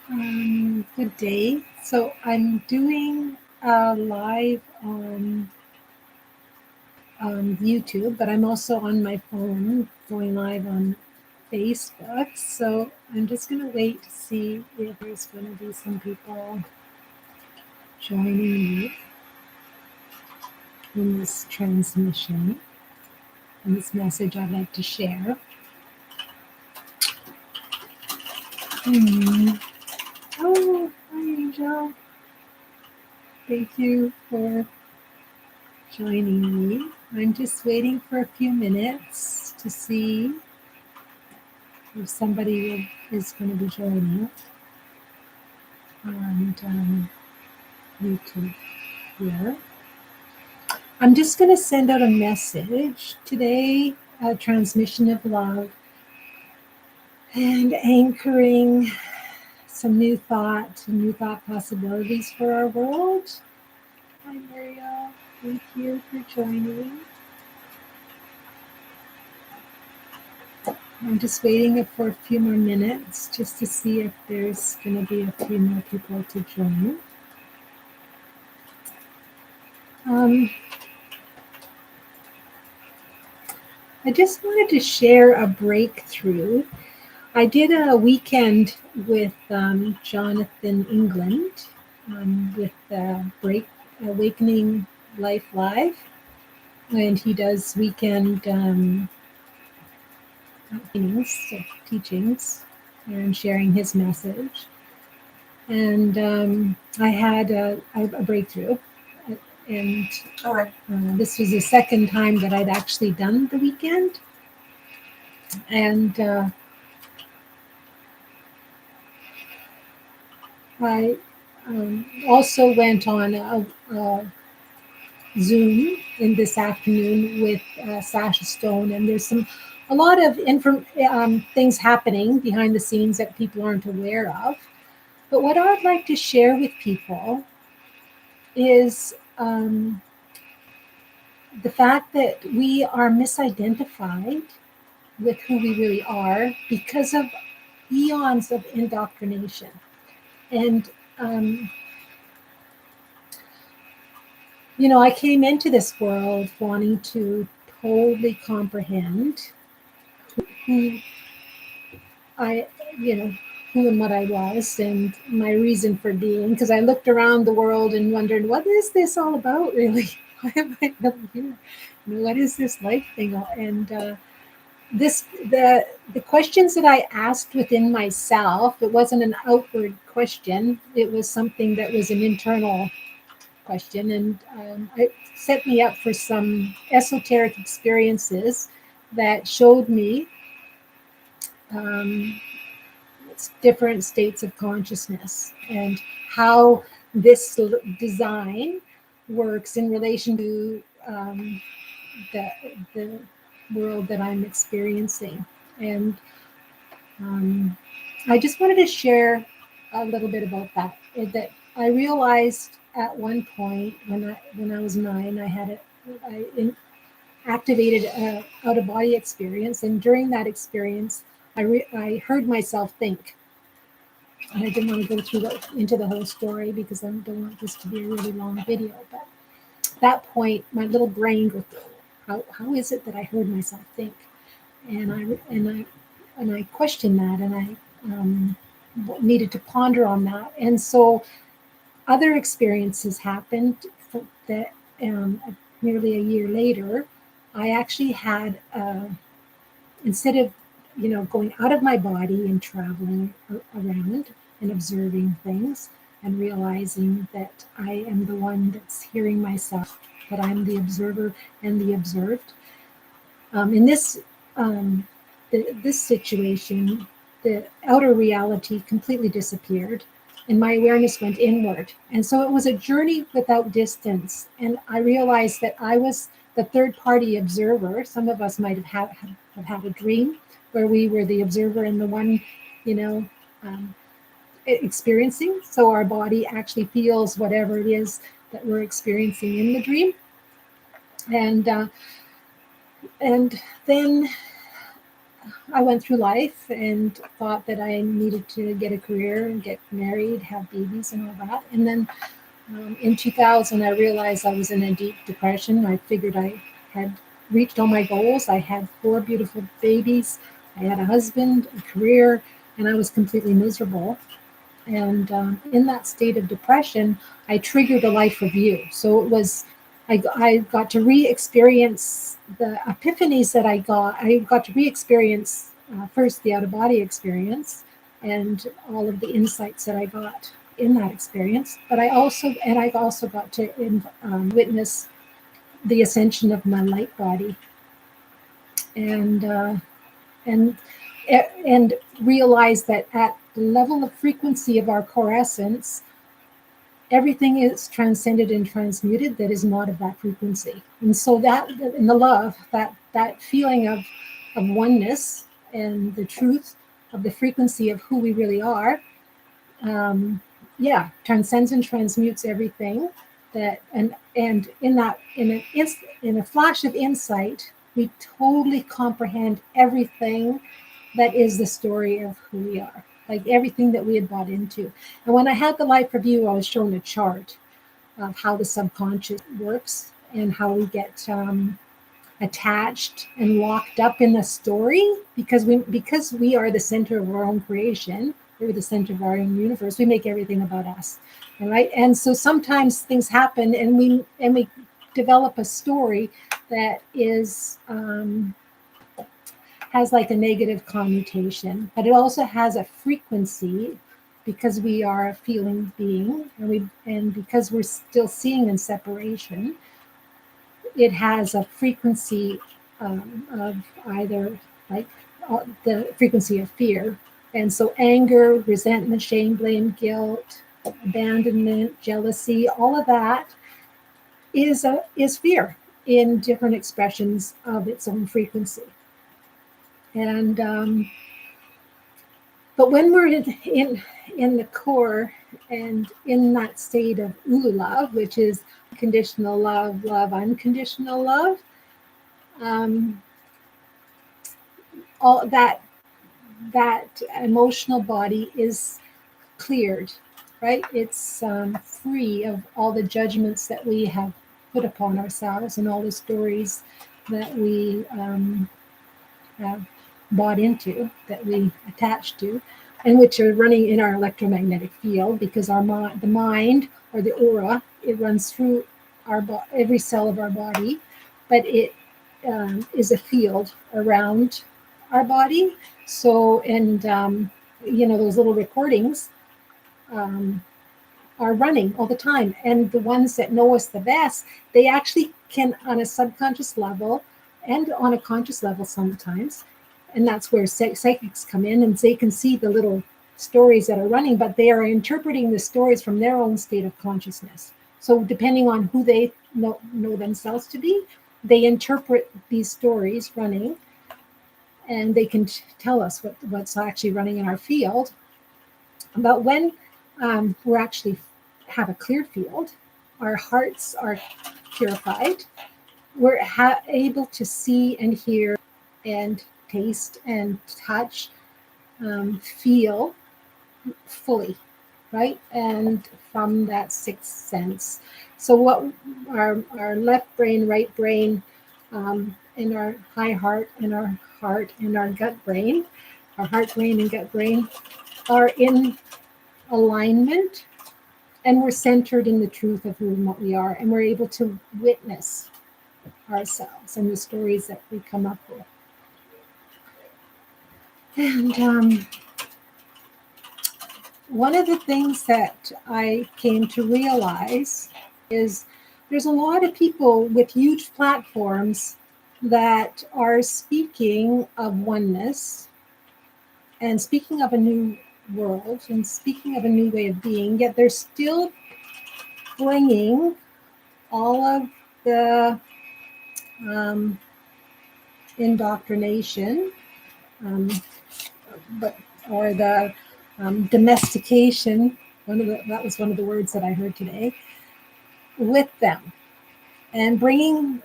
Good day. So I'm doing a live on YouTube, but I'm also on my phone going live on Facebook. So I'm just going to wait to see if there's going to be some people joining me in this transmission, in this message I'd like to share. Oh, hi, Angel. Thank you for joining me. I'm just waiting for a few minutes to see if somebody is going to be joining on YouTube here. I'm just going to send out a message today, a transmission of love, and anchoring some new thought and new thought possibilities for our world. Hi, Marielle. Thank you for joining. I'm just waiting for a few more minutes just to see if there's going to be a few more people to join. I just wanted to share a breakthrough. I did a weekend with Jonathan England with Awakening Life Live, and he does weekend teachings and sharing his message. And I had a breakthrough. And this was the second time that I'd actually done the weekend. And I also went on a Zoom in this afternoon with Sasha Stone, and there's a lot of things happening behind the scenes that people aren't aware of. But what I'd like to share with people is the fact that we are misidentified with who we really are because of eons of indoctrination. And I came into this world wanting to totally comprehend who who and what I was and my reason for being, because I looked around the world and wondered, what is this all about, really? Why am I here? What is this life thing? And the questions that I asked within myself, it wasn't an outward question. It was something that was an internal question, and it set me up for some esoteric experiences that showed me different states of consciousness and how this design works in relation to the world that I'm experiencing. And I just wanted to share a little bit about that. That I realized at one point when I was 9, I activated a out of body experience, and during that experience, I heard myself think. And I didn't want to go into the whole story because I don't want this to be a really long video. But at that point, my little brain goes, how is it that I heard myself think? And I questioned that, and I needed to ponder on that. And so other experiences happened that nearly a year later, I actually had, instead of going out of my body and traveling around and observing things and realizing that I am the one that's hearing myself, that I'm the observer and the observed. In this situation, the outer reality completely disappeared and my awareness went inward. And so it was a journey without distance. And I realized that I was the third party observer. Some of us might have had a dream where we were the observer and the one, experiencing. So our body actually feels whatever it is that we're experiencing in the dream. And then I went through life and thought that I needed to get a career and get married, have babies, and all that. And then in 2000, I realized I was in a deep depression. I figured I had reached all my goals. I had 4 beautiful babies. I had a husband, a career, and I was completely miserable. And in that state of depression, I triggered a life review. So it was, I got to re-experience the epiphanies that I got. I got to re-experience first the out-of-body experience and all of the insights that I got in that experience. But I also got to witness the ascension of my light body, and and and realize that at the level of frequency of our core essence, everything is transcended and transmuted that is not of that frequency. And so that in the love, that feeling of oneness and the truth of the frequency of who we really are, transcends and transmutes everything. That and in that in a flash of insight, we totally comprehend everything that is the story of who we are, like everything that we had bought into. And when I had the life review, I was shown a chart of how the subconscious works and how we get attached and locked up in the story, because we are the center of our own creation. We're the center of our own universe. We make everything about us, right? And so sometimes things happen, and we develop a story that is has like a negative connotation, but it also has a frequency, because we are a feeling being, and because we're still seeing in separation. It has a frequency of either like the frequency of fear. And so anger, resentment, shame, blame, guilt, abandonment, jealousy, all of that is fear in different expressions of its own frequency. And but when we're in the core and in that state of ulu love, which is conditional love, unconditional love, all that emotional body is cleared, right? It's free of all the judgments that we have put upon ourselves and all the stories that we have bought into, that we attach to, and which are running in our electromagnetic field, because the mind, or the aura, it runs through every cell of our body, but it is a field around our body. So, and those little recordings are running all the time, and the ones that know us the best, they actually can, on a subconscious level and on a conscious level sometimes. And that's where psychics come in, and they can see the little stories that are running, but they are interpreting the stories from their own state of consciousness. So depending on who they know themselves to be, they interpret these stories running, and they can tell us what's actually running in our field. But when we're actually have a clear field, our hearts are purified, we're able to see and hear and taste and touch, feel fully, right? And from that sixth sense. So what our left brain, right brain, and our high heart and our heart and our gut brain, our heart brain and gut brain are in alignment, and we're centered in the truth of who and what we are, and we're able to witness ourselves and the stories that we come up with. And one of the things that I came to realize is there's a lot of people with huge platforms that are speaking of oneness and speaking of a new world and speaking of a new way of being, yet they're still bringing all of the indoctrination, or the domestication. That was one of the words that I heard today, with them, and bringing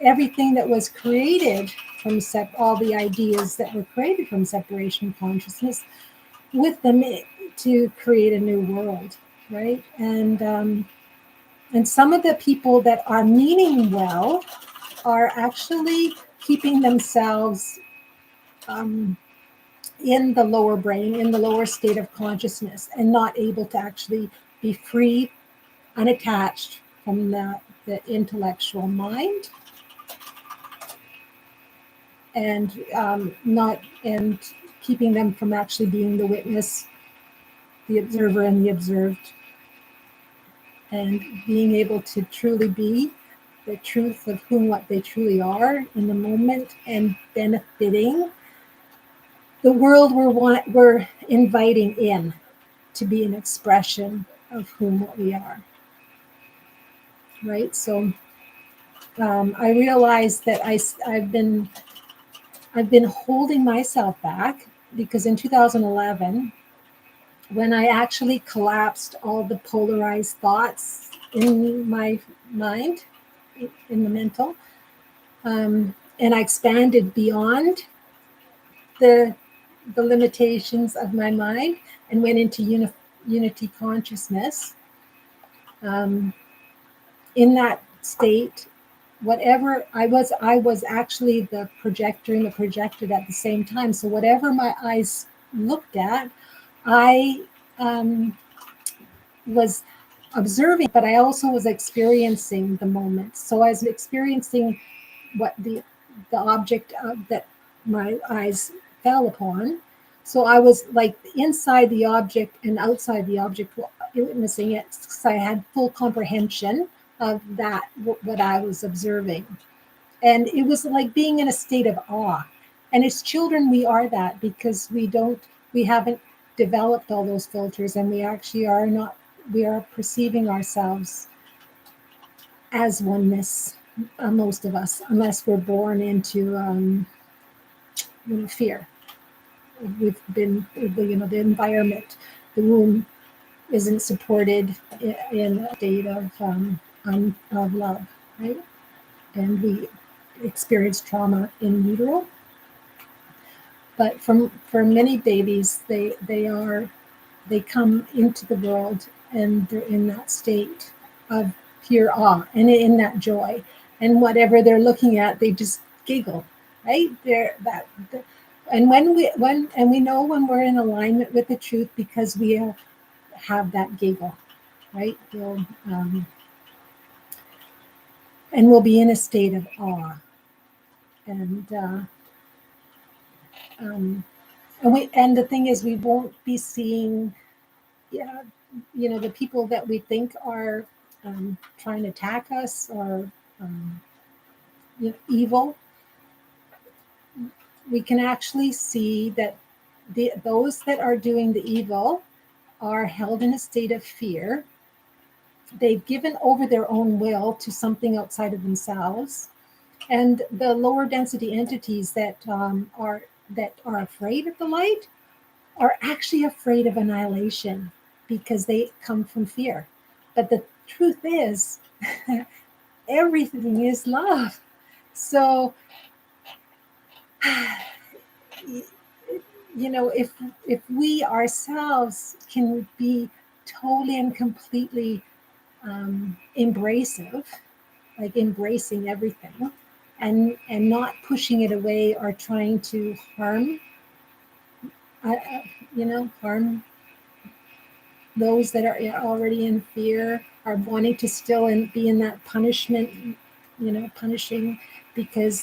everything that was created from all the ideas that were created from separation consciousness with them to create a new world, right? And some of the people that are meaning well are actually keeping themselves in the lower brain, in the lower state of consciousness, and not able to actually be free, unattached from the intellectual mind, and not and keeping them from actually being the witness, the observer, and the observed, and being able to truly be the truth of what they truly are in the moment, and benefiting the world we're inviting in to be an expression of what we are, right? So I realized that I've been holding myself back, because in 2011, when I actually collapsed all the polarized thoughts in my mind, in the mental, and I expanded beyond the limitations of my mind and went into unity consciousness. In that state, whatever I was actually the projector and the projected at the same time. So whatever my eyes looked at, I was observing, but I also was experiencing the moment. So I was experiencing what the object that my eyes fell upon. So I was like inside the object and outside the object, witnessing it, because I had full comprehension of that, what I was observing. And it was like being in a state of awe. And as children, we are that, because we haven't developed all those filters, and we actually are not, we are perceiving ourselves as oneness, most of us, unless we're born into fear. We've been, the environment, the womb isn't supported in a state of love, right? And we experience trauma in utero. But for many babies, they come into the world, and they're in that state of pure awe and in that joy, and whatever they're looking at, they just giggle, right? And we know when we're in alignment with the truth, because we have that giggle, right? And we'll be in a state of awe, and the thing is, we won't be seeing, the people that we think are trying to attack us, or evil. We can actually see that those that are doing the evil are held in a state of fear. They've given over their own will to something outside of themselves, and the lower density entities that are afraid of the light are actually afraid of annihilation, because they come from fear. But the truth is, everything is love. So, if we ourselves can be totally and completely embracive, like embracing everything, and not pushing it away or trying to harm those that are already in fear, are wanting to still be in that punishment, punishing, because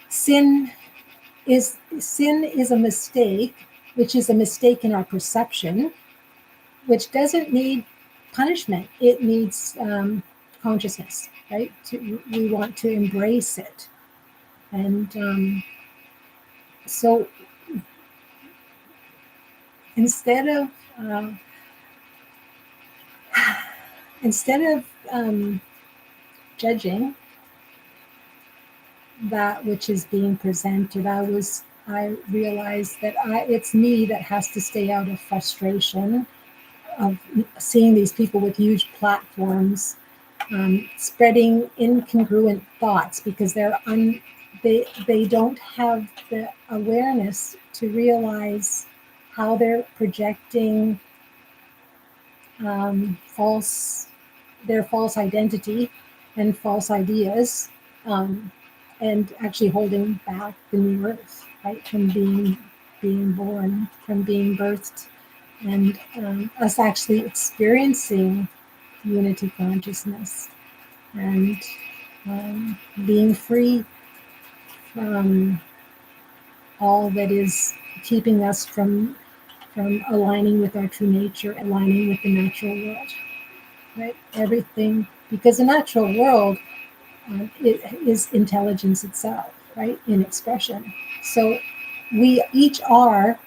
sin is a mistake, which is a mistake in our perception, which doesn't need punishment. It needs consciousness, right? We want to embrace it. And so instead of judging that which is being presented, I realized that it's me that has to stay out of frustration of seeing these people with huge platforms spreading incongruent thoughts because they don't have the awareness to realize how they're projecting their false identity and false ideas, and actually holding back the new earth, right, from being born, from being birthed, and us actually experiencing unity consciousness and being free from all that is keeping us from aligning with our true nature, aligning with the natural world, right? Everything, because the natural world it is intelligence itself, right, in expression. So we each are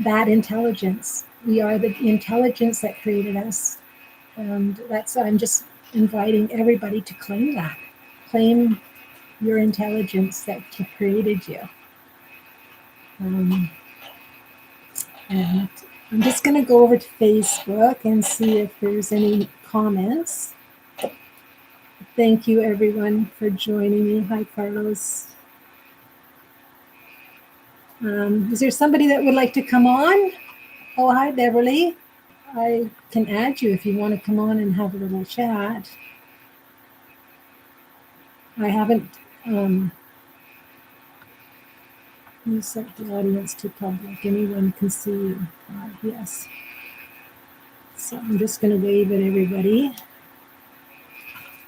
that intelligence. We are the intelligence that created us, and I'm just inviting everybody to claim that. Claim your intelligence that created you. And I'm just going to go over to Facebook and see if there's any comments. Thank you, everyone, for joining me. Hi, Carlos. Is there somebody that would like to come on? Oh, hi, Beverly. I can add you if you want to come on and have a little chat. I haven't you set the audience to public. Anyone can see you. Yes. So I'm just going to wave at everybody.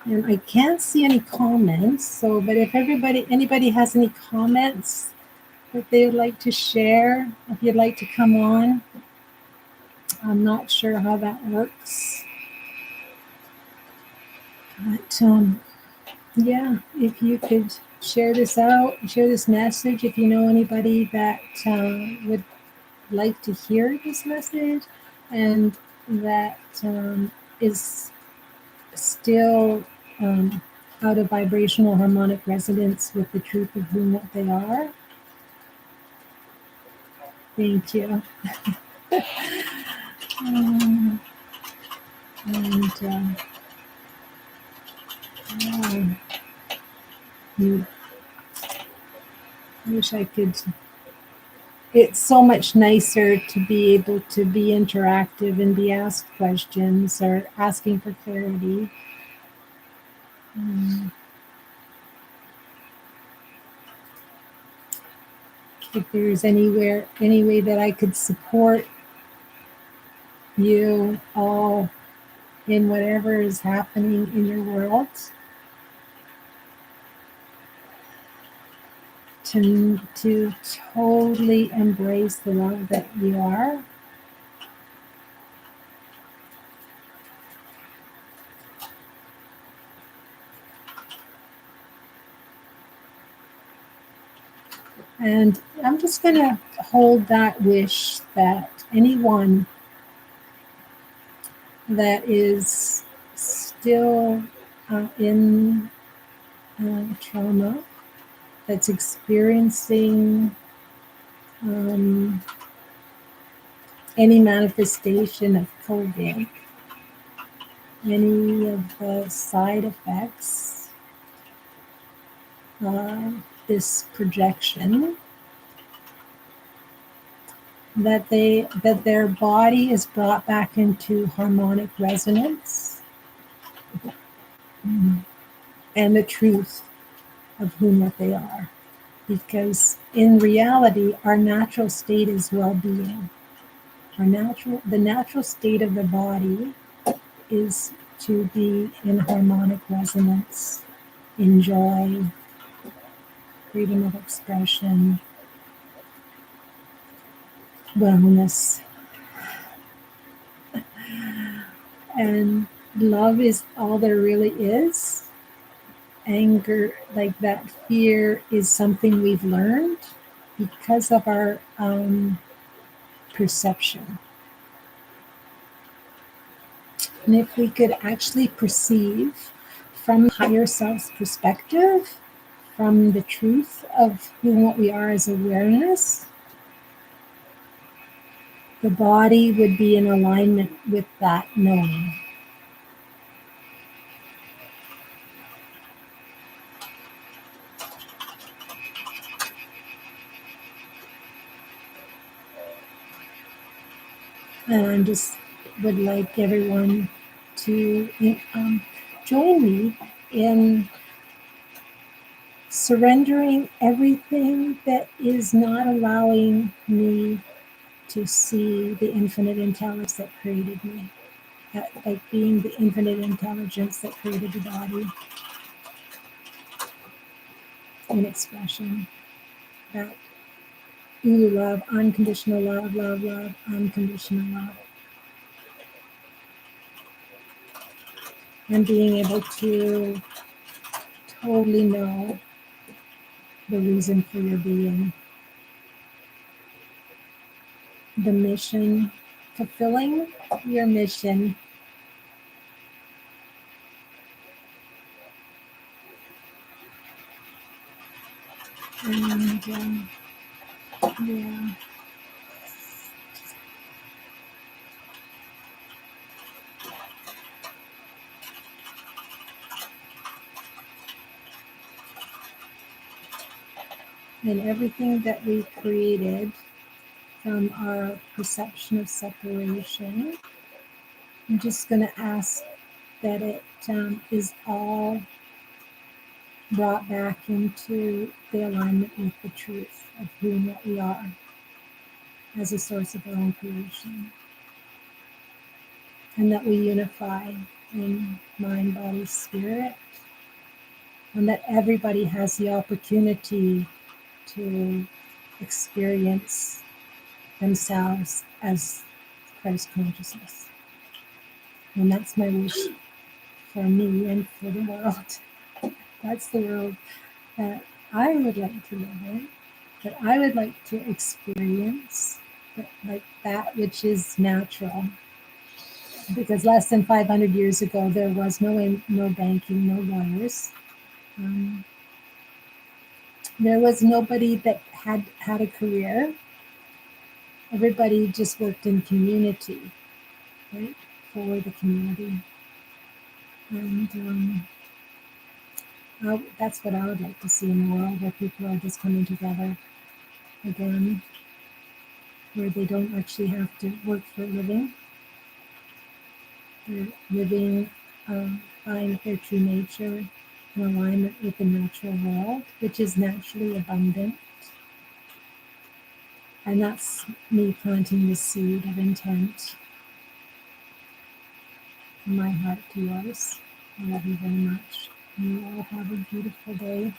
And I can't see any comments. So, but if anybody has any comments that they would like to share, if you'd like to come on, I'm not sure how that works. But yeah, if you could share this out, share this message, if you know anybody that would like to hear this message and that is still out of vibrational harmonic resonance with the truth of who and what they are. Thank you. I wish I could. It's so much nicer to be able to be interactive and be asked questions or asking for clarity. If there's any way that I could support you all in whatever is happening in your world, to totally embrace the love that you are. And I'm just going to hold that wish that anyone that is still in trauma, that's experiencing any manifestation of COVID, any of the side effects, this projection, that their body is brought back into harmonic resonance and the truth of whom what they are. Because in reality, our natural state is well-being. The natural state of the body is to be in harmonic resonance, in joy, freedom of expression, wellness. And love is all there really is. Anger, like that fear, is something we've learned because of our perception. And if we could actually perceive from higher self's perspective, from the truth of who and what we are as awareness, the body would be in alignment with that knowing. And I just would like everyone to join me in surrendering everything that is not allowing me to see the infinite intelligence that created me. Like being the infinite intelligence that created the body in expression. That Ulu love, unconditional love, love, love, unconditional love. And being able to totally know the reason for your being, the mission, fulfilling your mission. And yeah. And everything that we created from our perception of separation, I'm just going to ask that it is all brought back into the alignment with the truth of who and what we are as a source of our own creation. And that we unify in mind, body, spirit. And that everybody has the opportunity to experience themselves as Christ consciousness. And that's my wish for me and for the world. That's the world that I would like to live in, that I would like to experience, like that which is natural. Because less than 500 years ago, there was no banking, no lawyers. There was nobody that had a career. Everybody just worked in community, right, for the community. And that's what I would like to see in the world, where people are just coming together again, where they don't actually have to work for a living. They're living by their true nature in alignment with the natural world, which is naturally abundant. And that's me planting the seed of intent from my heart to yours. I love you very much. You all have a beautiful day.